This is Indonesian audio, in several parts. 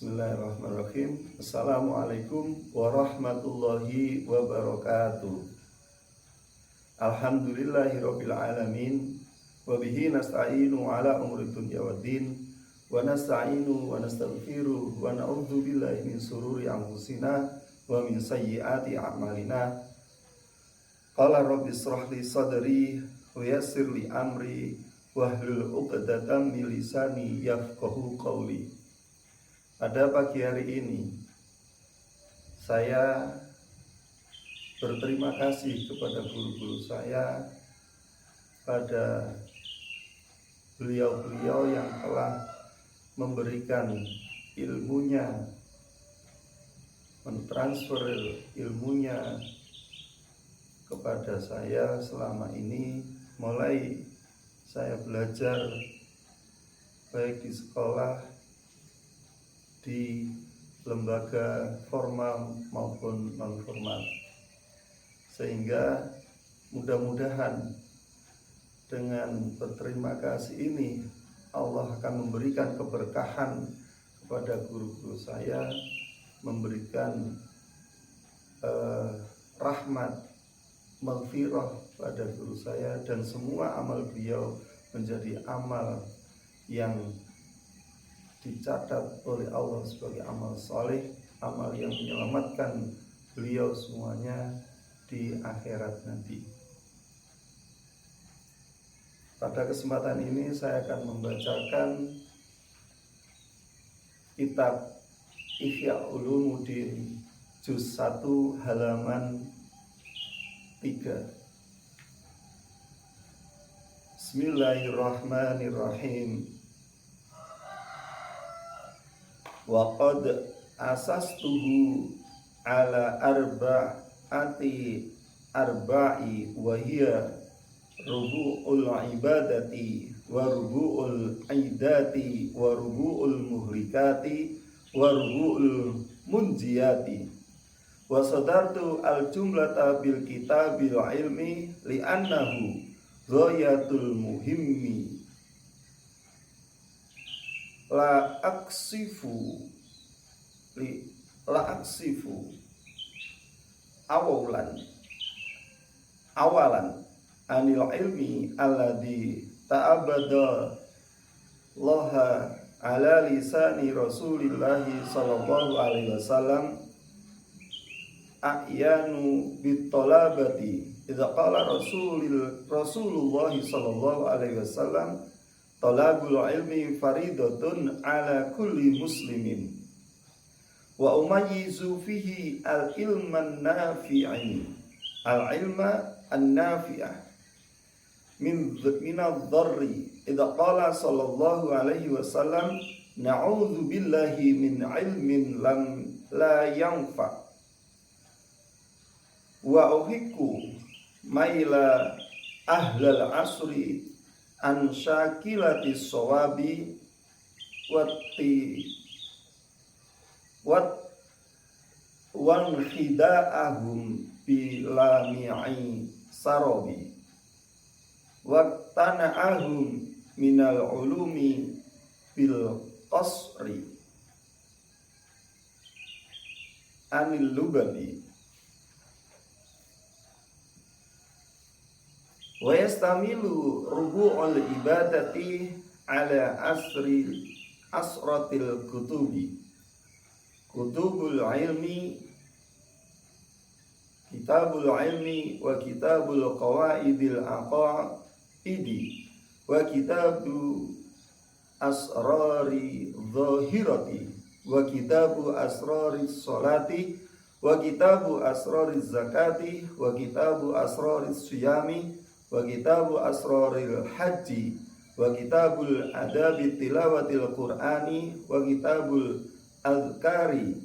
Bismillahirrahmanirrahim. Assalamualaikum warahmatullahi wabarakatuh. Alhamdulillahirabbil alamin wa bihi nasta'inu ala umuri dunya waddin wa nasta'inu wa nastaghfiru wa na'udzu billahi min sururi anfusina wa min sayyiati a'malina. Qala rabbi ishrah li sadri wa yassir li amri wahlul 'uqdatam min lisani yafqahu qawli. Pada pagi hari ini saya berterima kasih kepada guru-guru saya, pada beliau-beliau yang telah memberikan ilmunya, mentransfer ilmunya kepada saya selama ini, mulai saya belajar baik di sekolah, di lembaga formal maupun non formal, sehingga mudah-mudahan dengan berterima kasih ini Allah akan memberikan keberkahan kepada guru-guru saya, memberikan rahmat, maghfirah pada guru saya, dan semua amal beliau menjadi amal yang dicatat oleh Allah sebagai amal soleh, amal yang menyelamatkan beliau semuanya di akhirat nanti. Pada kesempatan ini saya akan membacakan kitab Ihya Ulumuddin juz 1 halaman 3. Bismillahirrahmanirrahim. Wa qad asastuhu ala arba'i wa hiya rubu'ul ibadati wa rubu'ul aidati wa rubu'ul muhlikati wa rubu'ul munjiyati wa sadartu al jumlata bil kitabil ilmi li'annahu ghayatul muhimmi la aksifu awalan anil ilmi alladhi ta'abada laha ala lisani rasulillahi sallallahu alaihi wasallam ahyanu bitolabati idza qala rasulullahi sallallahu alaihi wasallam talabul ilmi faridatun ala kulli muslimin wa umayyizu fihi al-ilman nafi'i al-ilma an-nafi'ah min adh-dharri idza qala sallallahu alaihi wasallam na'udzu billahi min ilmin la yanfa wa uhiku maila ahlal asri an syakilati sawabi wan khida'ahum bilami'i sarobi wa tana'ahum minal ulumi bil qasri anil lugabi wa yastamilu rubu'ul ibadati ala asratil kutubul ilmi kitabul ilmi wa kitabul qawaidil aqaidi wa kitabu asrari zahirati wa kitabu asrari sholati wa kitabu asrari zakati wa kitabu asrari siyami wa kitabu asraril haji wa kitabul adabi tilawatil qur'ani wa kitabul azkari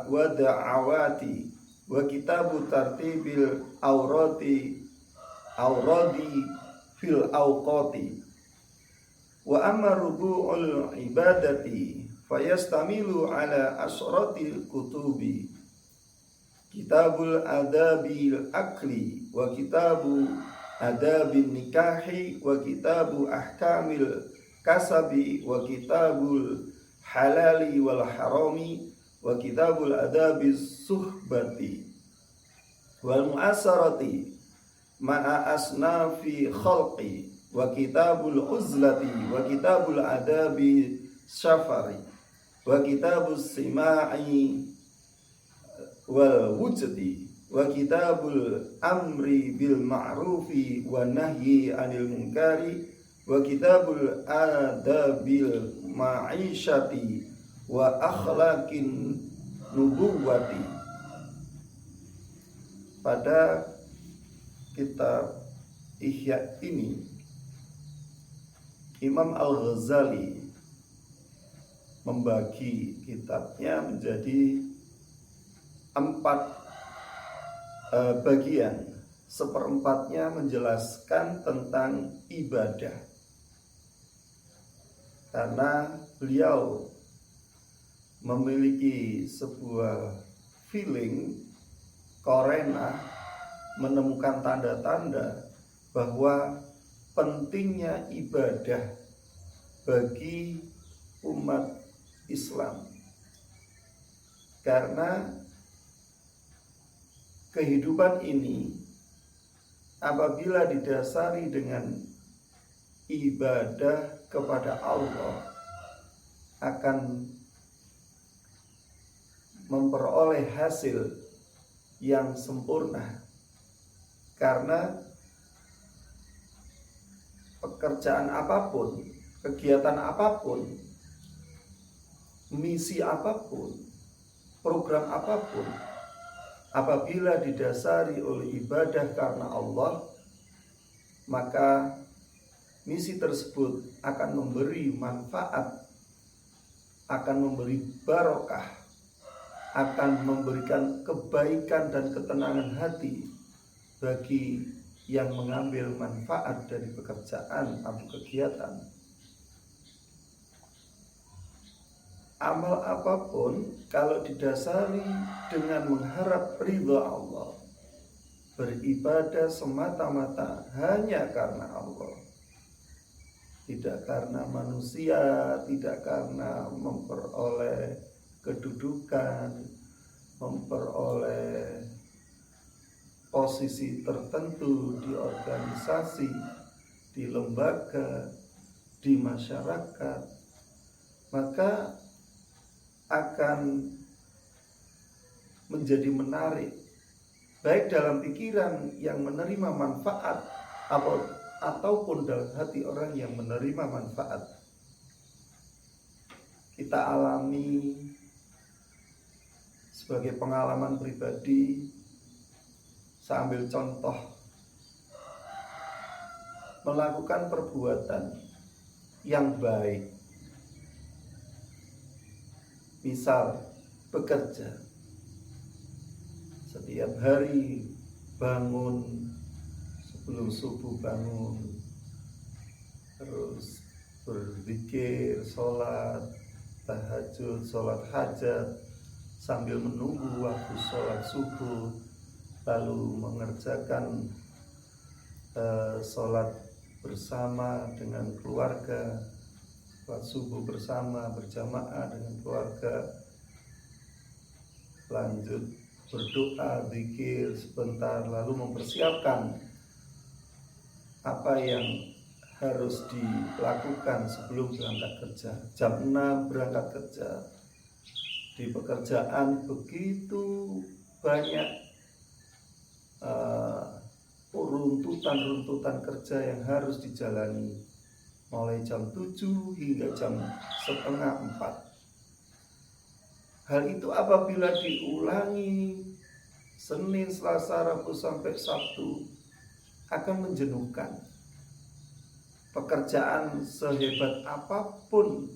wa da'awati wa kitabu tartibil auradi fil awqati wa amma rubu'ul ibadati fayastamilu ala asratil kutubi kitabul adabil akli wa kitabu adabin nikahi wa kitabu ahkamil kasabi wa kitabul halali wal harami wa kitabul adabi suhbati wal mu'asarati ma'a asnafi khalqi wa kitabul uzlati wa kitabul adabi syafari wa kitabus sima'i wal wujdi wa kitabul amri bil ma'rufi wa nahyi 'anil munkari wa kitabul adabil ma'isyati wa akhlaqin nubuwati. Pada kitab Ihya ini Imam Al-Ghazali membagi kitabnya menjadi 4 bagian. Seperempatnya menjelaskan tentang ibadah, karena beliau memiliki sebuah feeling korena, menemukan tanda-tanda bahwa pentingnya ibadah bagi umat Islam, karena kehidupan ini apabila didasari dengan ibadah kepada Allah akan memperoleh hasil yang sempurna, karena pekerjaan apapun, kegiatan apapun, misi apapun, program apapun, apabila didasari oleh ibadah karena Allah, maka misi tersebut akan memberi manfaat, akan memberi barokah, akan memberikan kebaikan dan ketenangan hati bagi yang mengambil manfaat dari pekerjaan atau kegiatan. Amal apapun kalau didasari dengan mengharap ridha Allah, beribadah semata-mata hanya karena Allah, tidak karena manusia, tidak karena memperoleh kedudukan, memperoleh posisi tertentu di organisasi, di lembaga, di masyarakat, maka akan menjadi menarik baik dalam pikiran yang menerima manfaat ataupun dalam hati orang yang menerima manfaat. Kita alami sebagai pengalaman pribadi. Saya ambil contoh, melakukan perbuatan yang baik, misal bekerja, setiap hari bangun, sebelum subuh bangun, terus berzikir, sholat tahajud, sholat hajat, sambil menunggu waktu sholat subuh, lalu mengerjakan sholat bersama dengan keluarga, sholat subuh bersama berjamaah dengan keluarga, lanjut berdoa, zikir sebentar, lalu mempersiapkan apa yang harus dilakukan sebelum berangkat kerja. Jam 6 berangkat kerja. Di pekerjaan begitu banyak runtutan kerja yang harus dijalani, mulai jam 7 hingga jam setengah 4. Hal itu apabila diulangi Senin, Selasa, Rabu sampai Sabtu akan menjenuhkan. Pekerjaan sehebat apapun,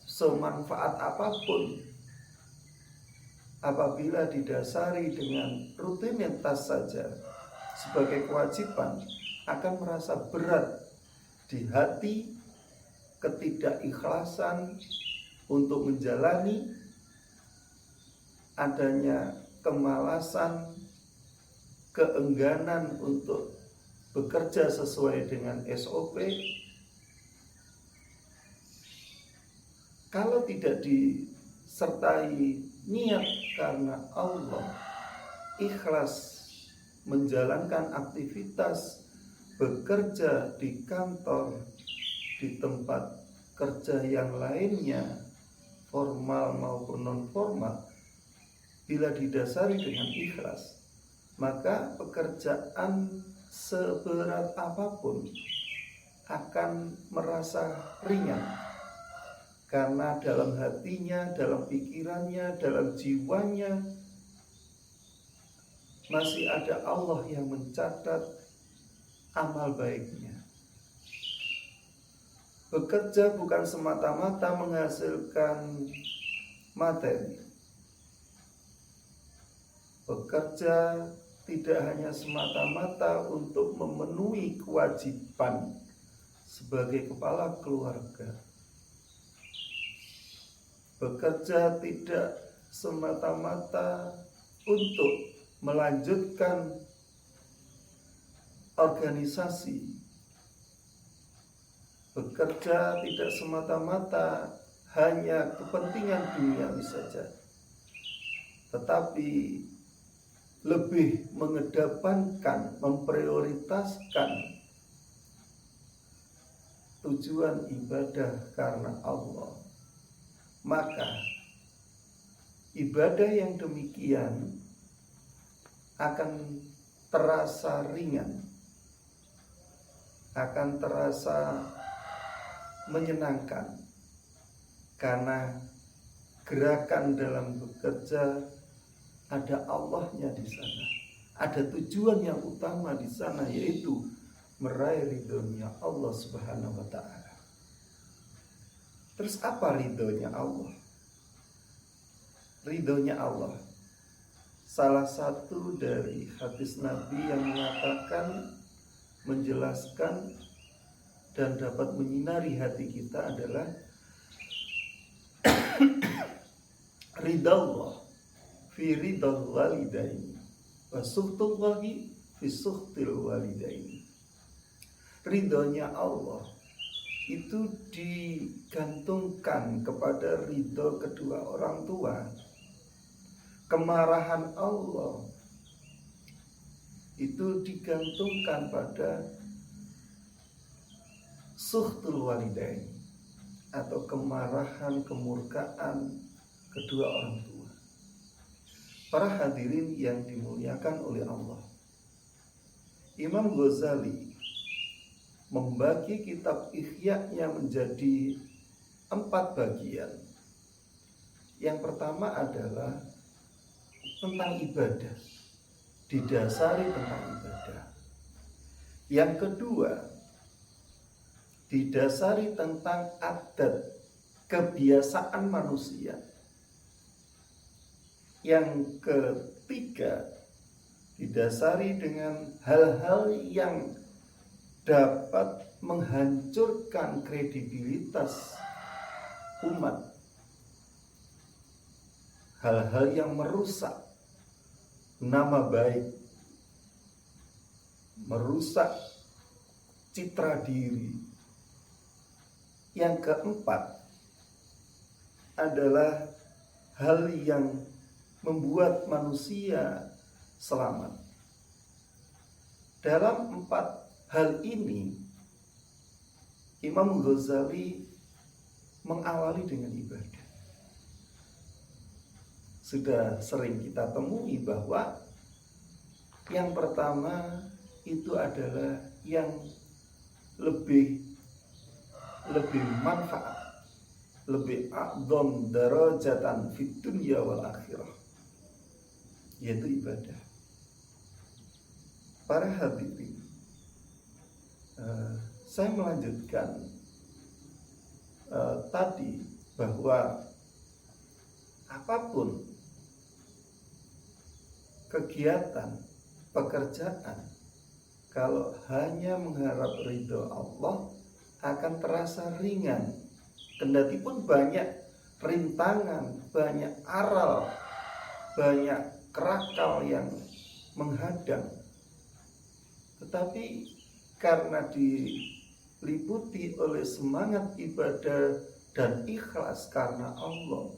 semanfaat apapun, apabila didasari dengan rutinitas saja sebagai kewajiban, akan merasa berat di hati, ketidakikhlasan untuk menjalani, adanya kemalasan, keengganan untuk bekerja sesuai dengan SOP, kalau tidak disertai niat karena Allah, ikhlas menjalankan aktivitas bekerja di kantor, di tempat kerja yang lainnya, formal maupun non formal, bila didasari dengan ikhlas, maka pekerjaan seberat apapun akan merasa ringan, karena dalam hatinya, dalam pikirannya, dalam jiwanya masih ada Allah yang mencatat amal baiknya. Bekerja bukan semata-mata menghasilkan materi. Bekerja tidak hanya semata-mata untuk memenuhi kewajiban sebagai kepala keluarga. Bekerja tidak semata-mata untuk melanjutkan organisasi. Bekerja tidak semata-mata hanya kepentingan duniawi saja, tetapi lebih mengedepankan, memprioritaskan tujuan ibadah karena Allah. Maka ibadah yang demikian akan terasa ringan, akan terasa menyenangkan, karena gerakan dalam bekerja ada Allahnya di sana, ada tujuan yang utama di sana, yaitu meraih ridhonya Allah Subhanahu wa Ta'ala. Terus apa ridhonya Allah? Ridhonya Allah, salah satu dari hadis Nabi yang mengatakan, menjelaskan dan dapat menyinari hati kita adalah ridha Allah fi ridhal walidaini wa sukhtullahi fi sukhtil walidaini. Ridhonya Allah itu digantungkan kepada ridho kedua orang tua. Kemarahan Allah itu digantungkan pada sukhtul walidain, atau kemarahan, kemurkaan kedua orang tua. Para hadirin yang dimuliakan oleh Allah, Imam Ghazali membagi kitab Ihya-nya menjadi 4 bagian. Yang pertama adalah tentang ibadah, didasari tentang ibadah. Yang kedua, didasari tentang adat, kebiasaan manusia. Yang ketiga, didasari dengan hal-hal yang dapat menghancurkan kredibilitas umat, hal-hal yang merusak nama baik, merusak citra diri. Yang keempat adalah hal yang membuat manusia selamat. Dalam 4 hal ini, Imam Ghazali mengawali dengan ibadah. Sudah sering kita temui bahwa yang pertama itu adalah yang lebih manfaat, lebih a'dham darajatan fid dunya wal akhirah, yaitu ibadah. Para hadirin, saya melanjutkan tadi bahwa apapun kegiatan, pekerjaan, kalau hanya mengharap ridho Allah akan terasa ringan. Kendati pun banyak rintangan, banyak aral, banyak kerakal yang menghadang, tetapi karena diliputi oleh semangat ibadah dan ikhlas karena Allah,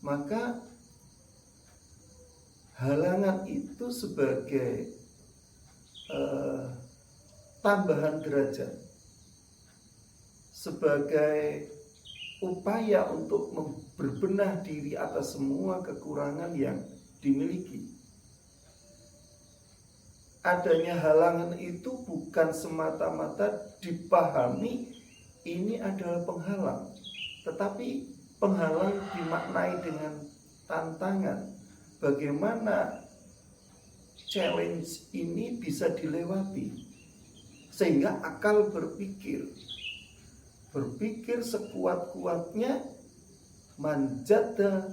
maka halangan itu sebagai tambahan derajat, sebagai upaya untuk berbenah diri atas semua kekurangan yang dimiliki. Adanya halangan itu bukan semata-mata dipahami ini adalah penghalang, tetapi penghalang dimaknai dengan tantangan. Bagaimana challenge ini bisa dilewati sehingga akal berpikir sekuat-kuatnya, manjada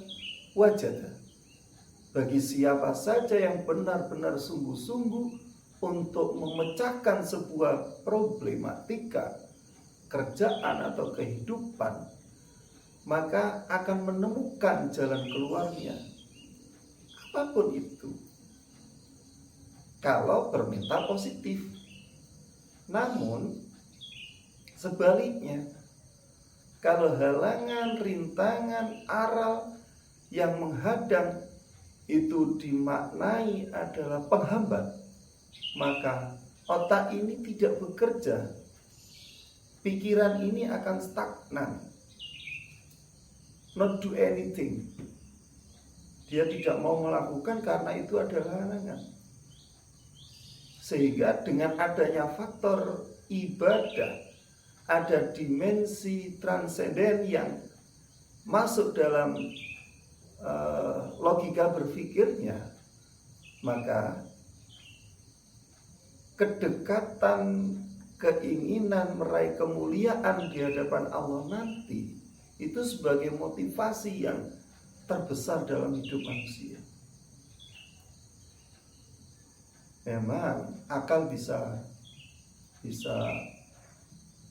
wajada. Bagi siapa saja yang benar-benar sungguh-sungguh untuk memecahkan sebuah problematika kerjaan atau kehidupan, maka akan menemukan jalan keluarnya, apapun itu, kalau bermental positif. Namun sebaliknya, kalau halangan, rintangan, aral yang menghadang itu dimaknai adalah penghambat, maka otak ini tidak bekerja, pikiran ini akan stagnan, not do anything. Dia tidak mau melakukan karena itu adalah halangan. Sehingga dengan adanya faktor ibadah, ada dimensi transenden yang masuk dalam logika berpikirnya, maka kedekatan, keinginan meraih kemuliaan di hadapan Allah nanti itu sebagai motivasi yang terbesar dalam hidup manusia. Memang akal bisa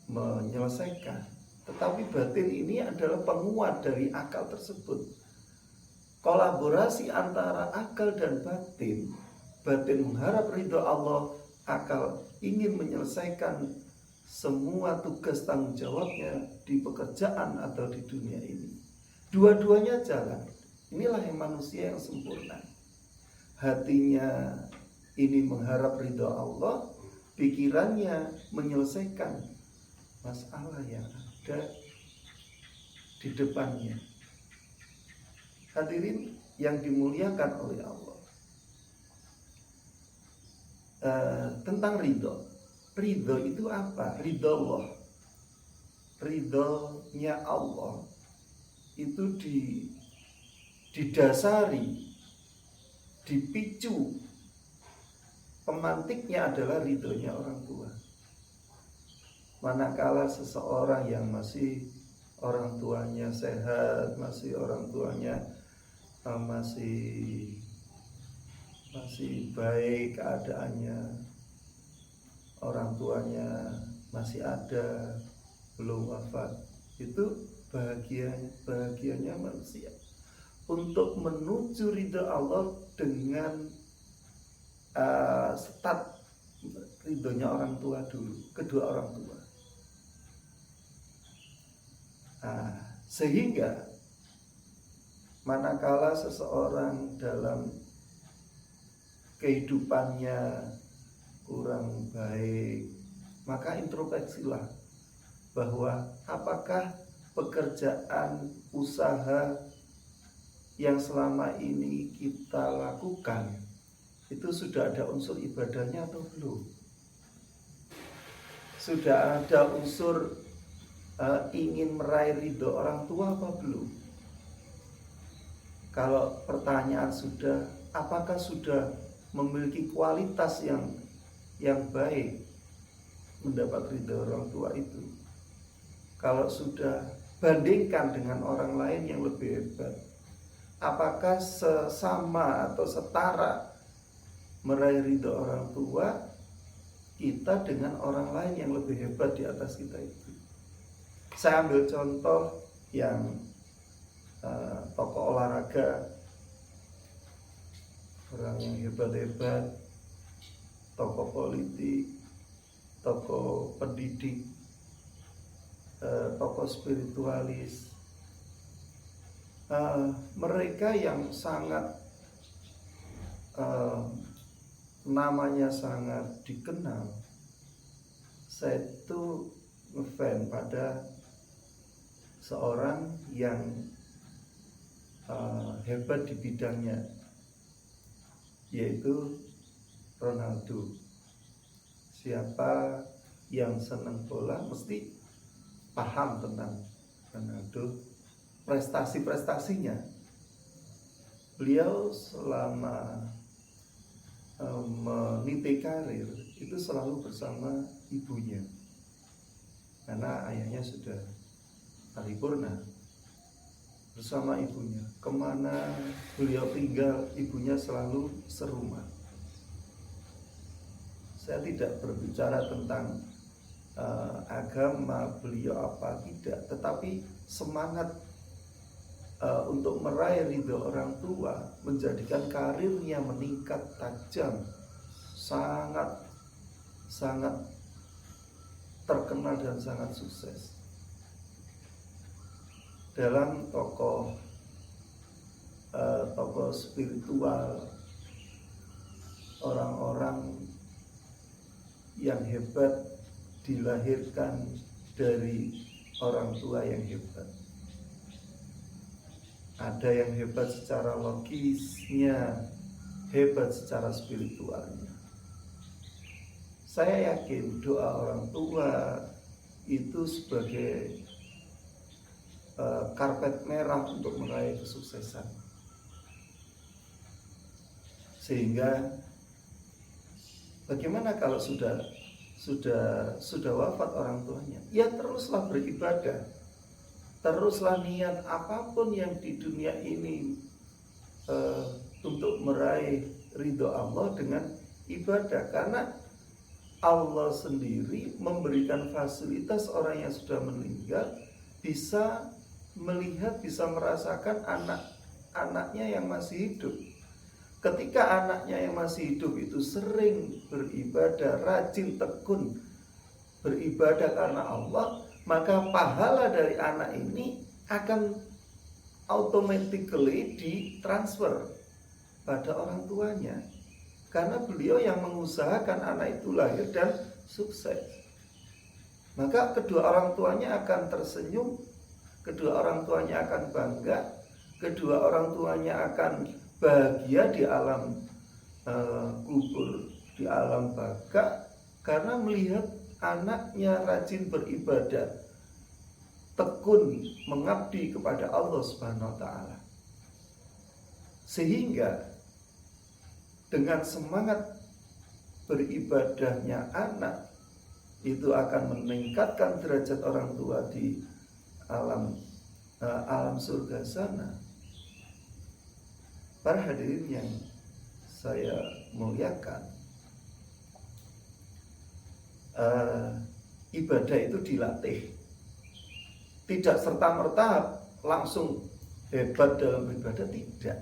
menyelesaikan, tetapi batin ini adalah penguat dari akal tersebut. Kolaborasi antara akal dan batin mengharap ridho Allah, akal ingin menyelesaikan semua tugas tanggung jawabnya di pekerjaan atau di dunia ini. Dua-duanya jalan. Inilah yang manusia yang sempurna. Hatinya ini mengharap ridho Allah, pikirannya menyelesaikan masalah yang ada di depannya. Hadirin yang dimuliakan oleh Allah, tentang ridho. Ridho itu apa? Ridho Allah, ridhonya Allah itu didasari, dipicu, pemantiknya adalah ridhonya orang tua. Manakala seseorang yang masih orang tuanya sehat, masih orang tuanya masih baik keadaannya, orang tuanya masih ada, belum wafat, itu bahagianya manusia. Untuk menuju ridha Allah dengan start ridhonya orang tua dulu, kedua orang tua. Sehingga manakala seseorang dalam kehidupannya kurang baik, maka introspeksilah bahwa apakah pekerjaan, usaha yang selama ini kita lakukan itu sudah ada unsur ibadahnya atau belum? Sudah ada unsur ingin meraih ridho orang tua apa belum? Kalau pertanyaan sudah, apakah sudah memiliki kualitas yang baik mendapat ridho orang tua itu? Kalau sudah, bandingkan dengan orang lain yang lebih hebat. Apakah sesama atau setara meraih ridho orang tua kita dengan orang lain yang lebih hebat di atas kita itu? Saya ambil contoh yang tokoh olahraga, orang yang hebat-hebat, tokoh politik, tokoh pendidik. tokoh spiritualis, mereka yang sangat namanya sangat dikenal. Saya itu ngefans pada seorang yang hebat di bidangnya, yaitu Ronaldo. Siapa yang senang bola mesti paham tentang Ronaldo, prestasi-prestasinya. Beliau selama meniti karir itu selalu bersama ibunya, karena ayahnya sudah paripurna. Bersama ibunya, kemana beliau tinggal, ibunya selalu serumah. Saya tidak berbicara tentang agama beliau apa tidak, tetapi semangat untuk meraih ridho orang tua menjadikan karirnya meningkat tajam, sangat terkenal dan sangat sukses. Dalam tokoh spiritual, orang-orang yang hebat dilahirkan dari orang tua yang hebat. Ada yang hebat secara logisnya, hebat secara spiritualnya. Saya yakin doa orang tua itu sebagai karpet merah untuk meraih kesuksesan. Sehingga bagaimana kalau sudah wafat orang tuanya? Ya teruslah beribadah. Teruslah niat apapun yang di dunia ini untuk meraih ridho Allah dengan ibadah. Karena Allah sendiri memberikan fasilitas orang yang sudah meninggal bisa melihat, bisa merasakan anak-anaknya yang masih hidup. Ketika anaknya yang masih hidup itu sering beribadah, rajin tekun beribadah karena Allah, maka pahala dari anak ini akan automatically ditransfer pada orang tuanya, karena beliau yang mengusahakan anak itu lahir dan sukses. Maka kedua orang tuanya akan tersenyum, kedua orang tuanya akan bangga, kedua orang tuanya akan bahagia di alam kubur, di alam baka, karena melihat anaknya rajin beribadah, tekun mengabdi kepada Allah Subhanahu wa taala. Sehingga dengan semangat beribadahnya anak itu akan meningkatkan derajat orang tua di alam surga sana. Para hadirin yang saya muliakan, ibadah itu dilatih, tidak serta-merta langsung hebat dalam beribadah, tidak.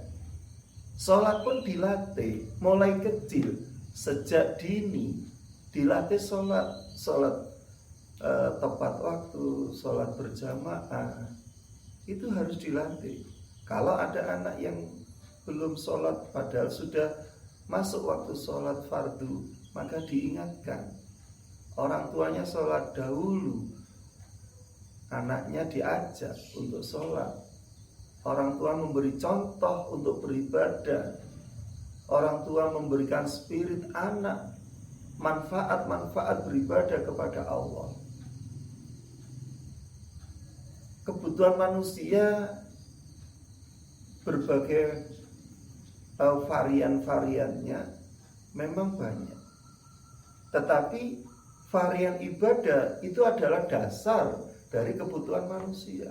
Sholat pun dilatih, mulai kecil, sejak dini dilatih sholat tepat waktu, sholat berjamaah, itu harus dilatih. Kalau ada anak yang belum sholat padahal sudah masuk waktu sholat fardu, maka diingatkan. Orang tuanya sholat dahulu, anaknya diajak untuk sholat. Orang tua memberi contoh untuk beribadah. Orang tua memberikan spirit anak, manfaat-manfaat beribadah kepada Allah. Kebutuhan manusia berbagai varian-variannya memang banyak, tetapi varian ibadah itu adalah dasar dari kebutuhan manusia.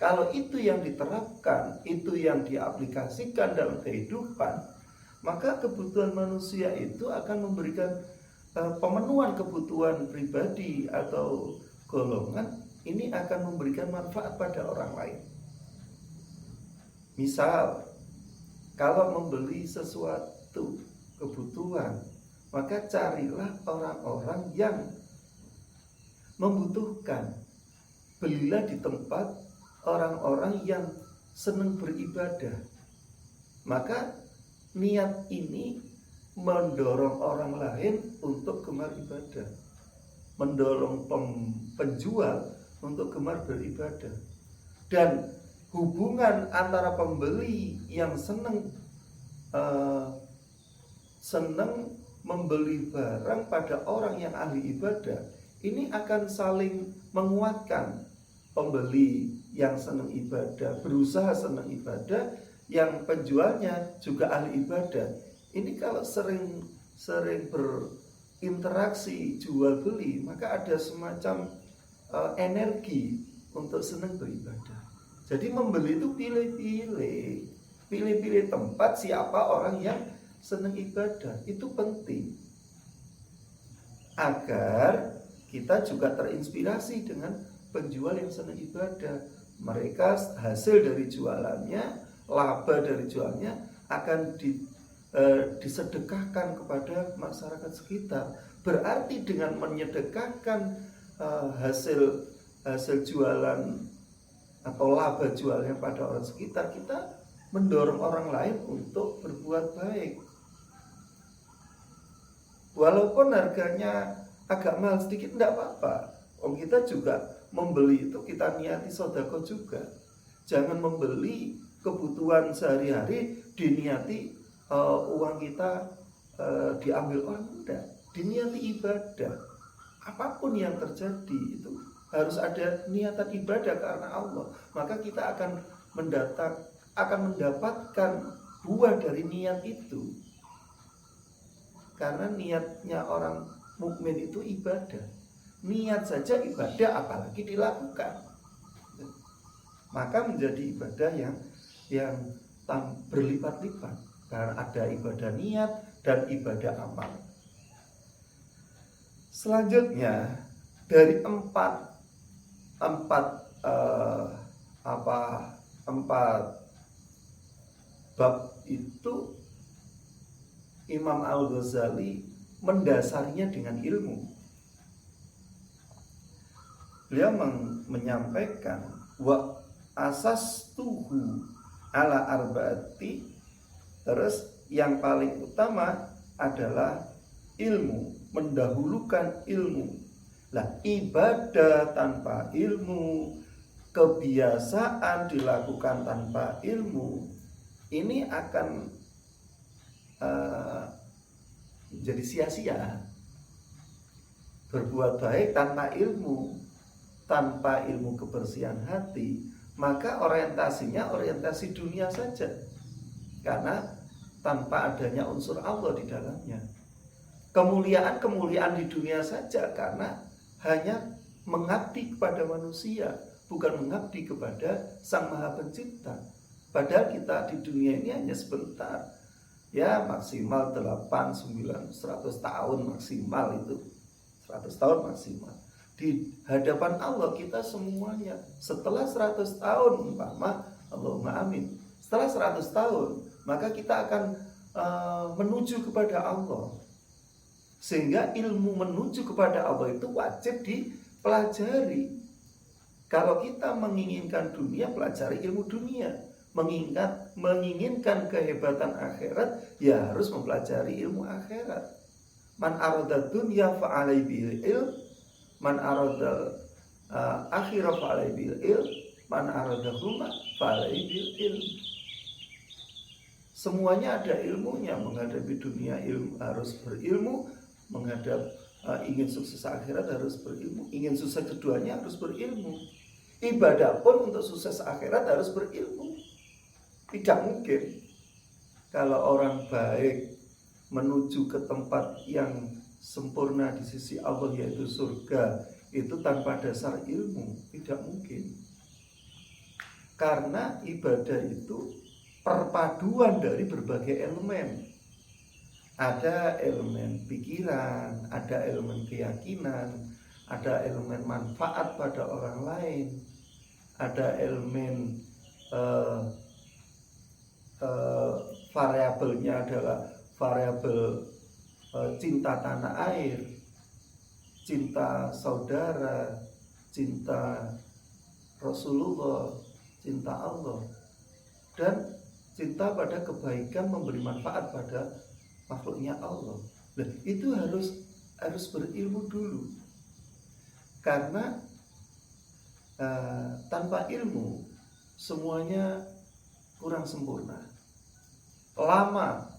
Kalau itu yang diterapkan, itu yang diaplikasikan dalam kehidupan, maka kebutuhan manusia itu akan memberikan pemenuhan kebutuhan pribadi atau golongan, ini akan memberikan manfaat pada orang lain. Misal, kalau membeli sesuatu kebutuhan, maka carilah orang-orang yang membutuhkan. belilah di tempat orang-orang yang senang beribadah. Maka niat ini mendorong orang lain untuk gemar ibadah, mendorong penjual untuk gemar beribadah. Dan hubungan antara pembeli yang senang membeli barang pada orang yang ahli ibadah, ini akan saling menguatkan. Pembeli yang senang ibadah, berusaha senang ibadah, yang penjualnya juga ahli ibadah. Ini kalau sering berinteraksi jual beli, maka ada semacam energi untuk senang beribadah. Jadi membeli itu pilih-pilih tempat, siapa orang yang senang ibadah. Itu penting agar kita juga terinspirasi dengan penjual yang senang ibadah. Mereka hasil dari jualannya, laba dari jualnya akan disedekahkan kepada masyarakat sekitar. Berarti dengan menyedekahkan hasil jualan atau laba jualnya pada orang sekitar, kita mendorong orang lain untuk berbuat baik. Walaupun harganya agak mahal sedikit, tidak apa-apa. Kita juga membeli itu kita niati sedekah juga. Jangan membeli kebutuhan sehari-hari diniati uang kita diambil orang, tidak. Diniati ibadah. Apapun yang terjadi itu harus ada niatan ibadah karena Allah. Maka kita akan mendapatkan buah dari niat itu. Karena niatnya orang mukmin itu ibadah. Niat saja ibadah, apalagi dilakukan. Maka menjadi ibadah yang berlipat-lipat. Karena ada ibadah niat dan ibadah amal. Selanjutnya dari empat bab itu Imam Al-Ghazali mendasarinya dengan ilmu. Beliau menyampaikan wa asas tuhu ala arbaati, terus yang paling utama adalah ilmu, mendahulukan ilmu. Lah, ibadah tanpa ilmu, kebiasaan dilakukan tanpa ilmu, ini akan jadi sia-sia. Berbuat baik tanpa ilmu kebersihan hati, maka orientasinya orientasi dunia saja, karena tanpa adanya unsur Allah di dalamnya. Kemuliaan di dunia saja, karena hanya mengabdi kepada manusia, bukan mengabdi kepada Sang Maha Pencipta. Padahal kita di dunia ini hanya sebentar, ya maksimal 8, 9, 100 tahun maksimal itu. 100 tahun maksimal. Di hadapan Allah kita semuanya setelah 100 tahun umpama, Allahumma amin, setelah 100 tahun maka kita akan menuju kepada Allah. Sehingga ilmu menuju kepada Allah itu wajib dipelajari. Kalau kita menginginkan dunia, pelajari ilmu dunia. Menginginkan kehebatan akhirat, ya harus mempelajari ilmu akhirat. Man arada dunya fa'alai bil ilm, man arada akhirah fa'alai bil ilm, man arada huma fa'alai bil ilm. Semuanya ada ilmunya. Menghadapi dunia harus berilmu, ingin sukses akhirat harus berilmu, ingin sukses keduanya harus berilmu. Ibadah pun untuk sukses akhirat harus berilmu. Tidak mungkin kalau orang baik menuju ke tempat yang sempurna di sisi Allah, yaitu surga, itu tanpa dasar ilmu. Tidak mungkin. Karena ibadah itu perpaduan dari berbagai elemen. Ada elemen pikiran, ada elemen keyakinan, ada elemen manfaat pada orang lain, ada elemen variabelnya adalah variabel cinta tanah air, cinta saudara, cinta Rasulullah, cinta Allah, dan cinta pada kebaikan, memberi manfaat pada makhluknya Allah. Dan itu harus berilmu dulu, karena tanpa ilmu semuanya kurang sempurna, lama,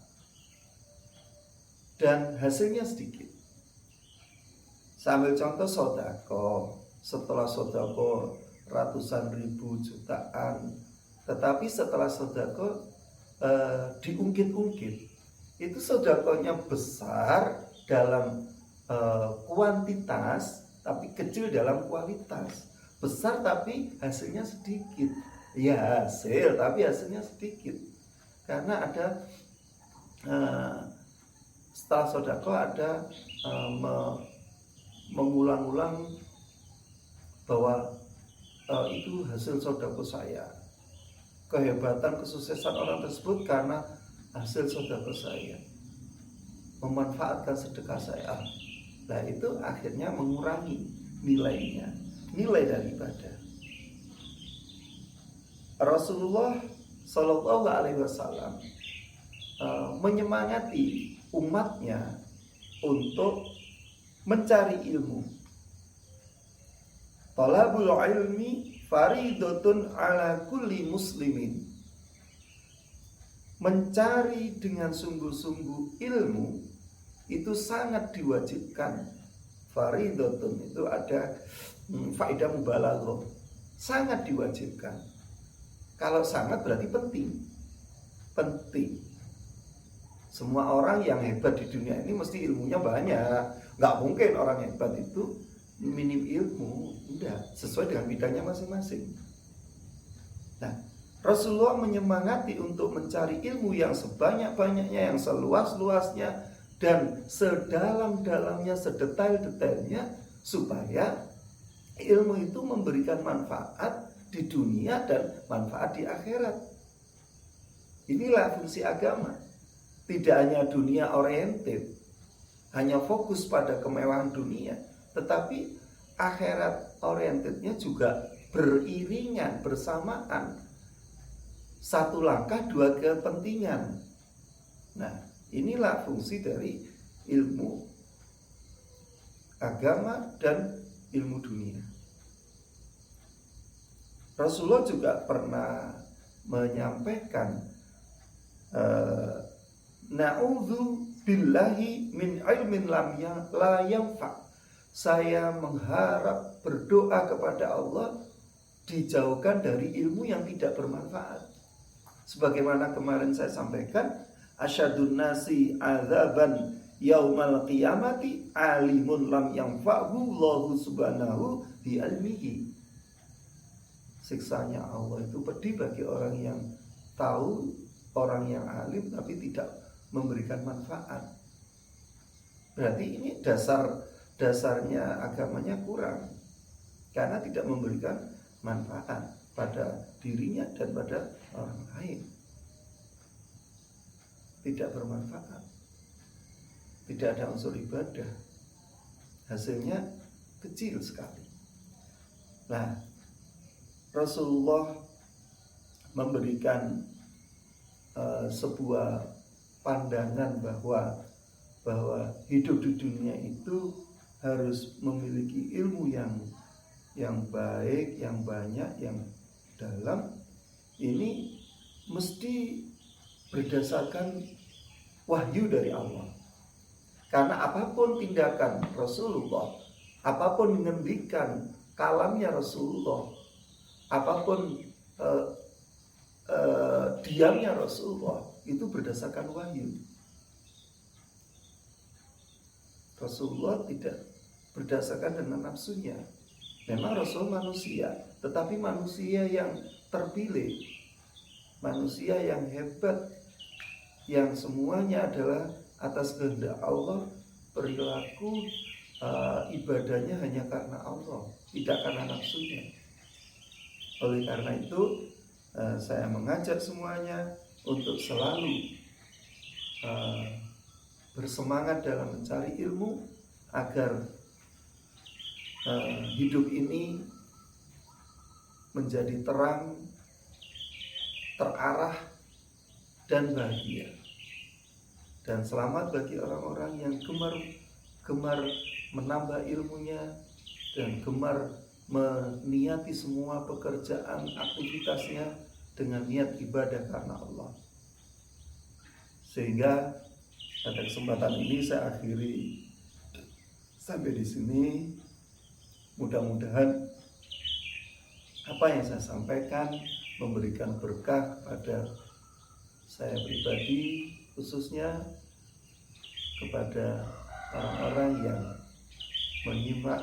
dan hasilnya sedikit. Sambil contoh sodako, setelah sodako ratusan ribu, jutaan, tetapi setelah sodako diungkit-ungkit, itu sodakonya besar dalam kuantitas, tapi kecil dalam kualitas. Besar tapi hasilnya sedikit. Ya hasil, tapi hasilnya sedikit. Karena ada setelah sodako ada mengulang-ulang bahwa itu hasil sodako saya. Kehebatan, kesuksesan orang tersebut karena hasil sodako saya, memanfaatkan sedekah saya. Nah itu akhirnya mengurangi nilainya, nilai dari ibadah. Rasulullah Shallallahu Alaihi Wasallam menyemangati umatnya untuk mencari ilmu. Talabul ilmi faridatun ala kulli muslimin. Mencari dengan sungguh-sungguh ilmu itu sangat diwajibkan. Faridatun itu ada faedah mubalaghah, sangat diwajibkan. Kalau sangat berarti penting. Penting. Semua orang yang hebat di dunia ini mesti ilmunya banyak. Gak mungkin orang hebat itu minim ilmu. Enggak, sesuai dengan bidangnya masing-masing. Nah, Rasulullah menyemangati untuk mencari ilmu yang sebanyak-banyaknya, yang seluas-luasnya, dan sedalam-dalamnya, sedetail-detailnya, supaya ilmu itu memberikan manfaat di dunia dan manfaat di akhirat. Inilah fungsi agama. Tidak hanya dunia oriented, hanya fokus pada kemewahan dunia, tetapi akhirat orientednya juga beriringan, bersamaan. Satu langkah dua kepentingan. Nah, inilah fungsi dari ilmu agama dan ilmu dunia. Rasulullah juga pernah menyampaikan na'udzu billahi min ilmin la yanfa. Saya mengharap, berdoa kepada Allah dijauhkan dari ilmu yang tidak bermanfaat. Sebagaimana kemarin saya sampaikan, asyadun nasi azaban yaumal qiyamati alimun lam yanfa'hu Allahu subhanahu bi ilmihi. Siksanya Allah itu pedih bagi orang yang tahu, orang yang alim tapi tidak memberikan manfaat. Berarti ini dasarnya agamanya kurang, karena tidak memberikan manfaat pada dirinya dan pada orang lain. Tidak bermanfaat, tidak ada unsur ibadah, hasilnya kecil sekali. Nah, Rasulullah memberikan sebuah pandangan bahwa hidup di dunia itu harus memiliki ilmu yang baik, yang banyak, yang dalam. Ini mesti berdasarkan wahyu dari Allah. Karena apapun tindakan Rasulullah, apapun mengendikan kalamnya Rasulullah, apapun diamnya Rasulullah, itu berdasarkan wahyu. Rasulullah tidak berdasarkan dengan nafsunya. Memang Rasul manusia, tetapi manusia yang terpilih, manusia yang hebat, yang semuanya adalah atas kehendak Allah, perilaku ibadahnya hanya karena Allah, tidak karena nafsunya. Oleh karena itu saya mengajak semuanya untuk selalu bersemangat dalam mencari ilmu agar hidup ini menjadi terang, terarah, dan bahagia. Dan selamat bagi orang-orang yang gemar menambah ilmunya dan gemar meniati semua pekerjaan aktivitasnya dengan niat ibadah karena Allah. Sehingga pada kesempatan ini saya akhiri sampai di sini. Mudah-mudahan apa yang saya sampaikan memberikan berkah kepada saya pribadi, khususnya kepada orang-orang yang menyimak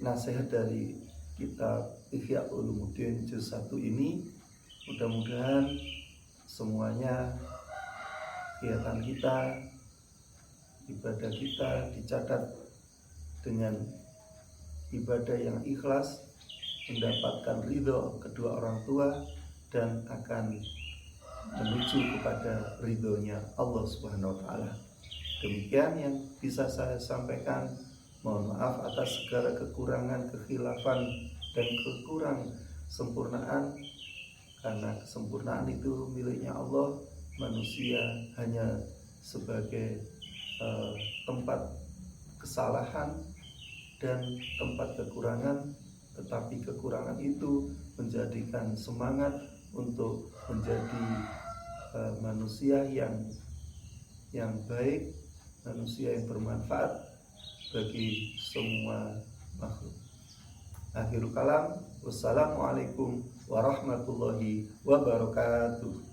nasihat dari kitab Ihya Ulumuddin juz 1 ini. Mudah-mudahan semuanya kegiatan kita, ibadah kita dicatat dengan ibadah yang ikhlas, mendapatkan ridho kedua orang tua, dan akan menuju kepada ridhonya Allah Subhanahu wa Ta'ala. Demikian yang bisa saya sampaikan. Mohon maaf atas segala kekurangan, kekhilafan, dan kekurang sempurnaan, karena kesempurnaan itu miliknya Allah. Manusia hanya sebagai tempat kesalahan dan tempat kekurangan, tetapi kekurangan itu menjadikan semangat untuk menjadi manusia yang baik, manusia yang bermanfaat bagi semua makhluk. Akhirul kalam, wassalamualaikum warahmatullahi wabarakatuh.